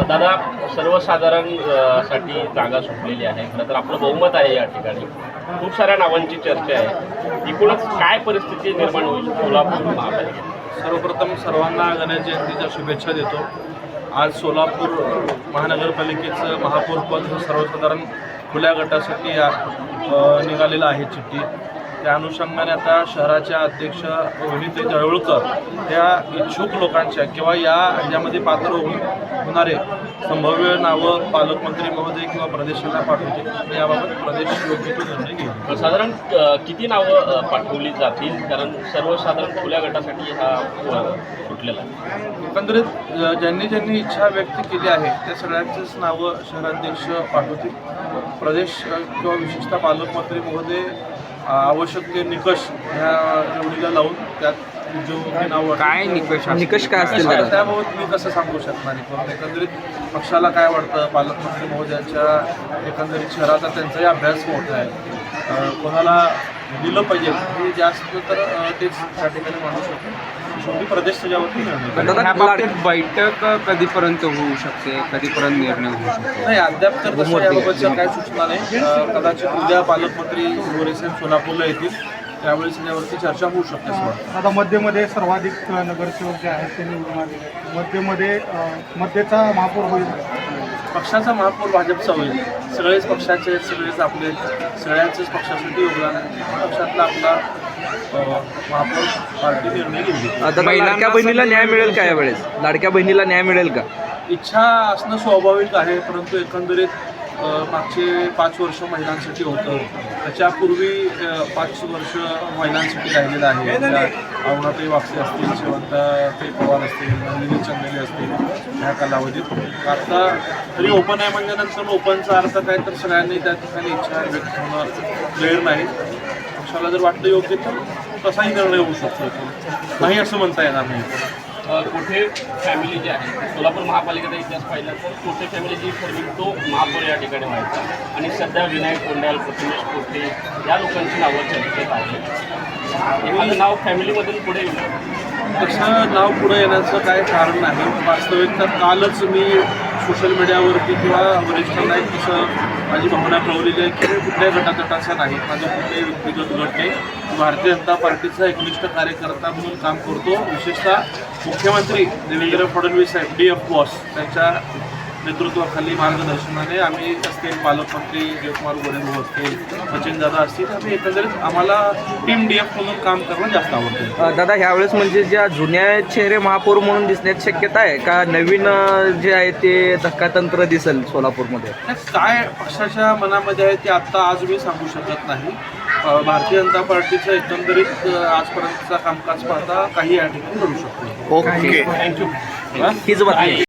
दादा, सर्वसाधारण साठी जागा सुटलेली आहे. खरं तर आपलं बहुमत आहे या ठिकाणी. खूप साऱ्या नावांची चर्चा आहे. एकूणच काय परिस्थिती निर्माण होईल सोलापूर महापालिकेत? सर्वप्रथम सर्वांना गणेश जयंतीच्या शुभेच्छा देतो. आज सोलापूर महानगरपालिकेचं महापौरपद हे सर्वसाधारण खुल्या गटासाठी निघालेलं आहे चिठ्ठी. त्या अनुषंगाने आता शहराच्या अध्यक्ष वहिनीताई जळवळकर या इच्छुक लोकांच्या किंवा ह्याच्यामध्ये पात्र होणारे संभाव्य नावं पालकमंत्री महोदय किंवा प्रदेशाला पाठवतील. याबाबत प्रदेश योग्य तो निर्णय घेईल. साधारण किती नावं पाठवली जातील? कारण सर्वसाधारण खुल्या गटासाठी हा सुटलेला आहे. एकंदरीत ज्यांनी इच्छा व्यक्त केली आहे त्या सगळ्यांचीच नावं शहराध्यक्ष पाठवतील. प्रदेश किंवा विशेषतः पालकमंत्री महोदय आवश्यक ते निकष ह्या निवडीला लावून त्यात जो नाव काय निकष काय असतील त्याबाबत मी कसं सांगू शकणार नाही. पण एकंदरीत पक्षाला काय वाटतं, पालकमंत्री महोदयांच्या एकंदरीत शहराचा त्यांचाही अभ्यास मोठा आहे. कोणाला दिलं पाहिजे हे जास्त तर तेच त्या ठिकाणी मानू शकतो. शेवटी प्रदेश त्याच्यावरती निर्णय बैठक कधीपर्यंत होऊ शकते, कधीपर्यंत निर्णय होऊ शकतो? नाही, अद्याप तर तसं याबाबतच्या काय सूचना नाही. कदाचित उद्या पालकमंत्री गोरेसाहेब सोलापूरला येतील, त्यावेळेस त्याच्यावरती चर्चा होऊ शकते. आता मध्यमध्ये सर्वाधिक नगरसेवक जे आहेत ते निवडून आलेले. मध्यचा महापौर होईल. पक्षाचा महापौर भाजपचा होईल. सगळेच पक्षाचे आहेत, सगळेच आपले, सगळ्यांचंच पक्षासाठी योगदान आहे. पक्षातला आपला महापौर पार्टी निर्णय घेईल. आता लाडक्या बहिणीला न्याय मिळेल का यावेळेस? लाडक्या बहिणीला न्याय मिळेल का? इच्छा असणं स्वाभाविक आहे, परंतु एकंदरीत मागचे 5 वर्ष महिलांसाठी होतं. त्याच्यापूर्वी 5 वर्ष महिलांसाठी राहिलेलं आहे. अरुणाताई वागसे असतील, शेवंताताई पवार असतील, नलिनी चंदेले असतील, ह्या कालावधीत. आता तरी ओपन आहे म्हणजे ओपनचा अर्थ काय तर सगळ्यांनी त्या ठिकाणी इच्छा व्यक्त होणं वेळ नाही. पक्षाला जर वाटतं योग्य तर कसाही निर्णय होऊ शकतो. नाही असं म्हणता येणार नाही. कोठे फॅमिली जी आहे, सोलापूर महापालिकेचा इतिहास पाहिला तर कोठे फॅमिली जी ठरविल तो महापौर या ठिकाणी व्हायचा. आणि सध्या विनायक कोंडाल, प्रथमेश कोठे या लोकांची नावं चर्चेत आहे. एखादं नाव फॅमिलीमधून पुढे येईल. तसं नाव पुढे येण्याचं काय कारण नाही. वास्तविक तर कालच मी सोशल मीडियावरती किंवा वरिष्ठांना एक तसं माझी भावना कळवलेली आहे की मी कुठल्याही गटाचा नाही. माझं कुठल्याही व्यक्तिगत गट नाही. भारतीय जनता पार्टीचा एकनिष्ठ कार्यकर्ता म्हणून काम करतो. विशेषतः मुख्यमंत्री देवेंद्र फडणवीस साहेब DF बॉस त्यांच्या नेतृत्वाखाली मार्गदर्शनाने आम्ही असतील, पालकमंत्री जयकुमार गोरेभाऊ असतील, सचिनदादा असतील, आम्ही एकंदरीत आम्हाला टीम DF म्हणून काम करणं जास्त आवडतं. दादा, ह्यावेळेस म्हणजे ज्या जुन्या चेहरे महापौर म्हणून दिसण्याची शक्यता आहे का नवीन जे आहे ते धक्कातंत्र दिसेल सोलापूरमध्ये? काय पक्षाच्या मनामध्ये आहे ते आत्ता आज मी सांगू शकत नाही. भारतीय जनता पार्टीचं एकंदरीत आजपर्यंतचा कामकाज पाहता काही या ठिकाणी करू शकतो. Okay, thank you. हीच बातमी.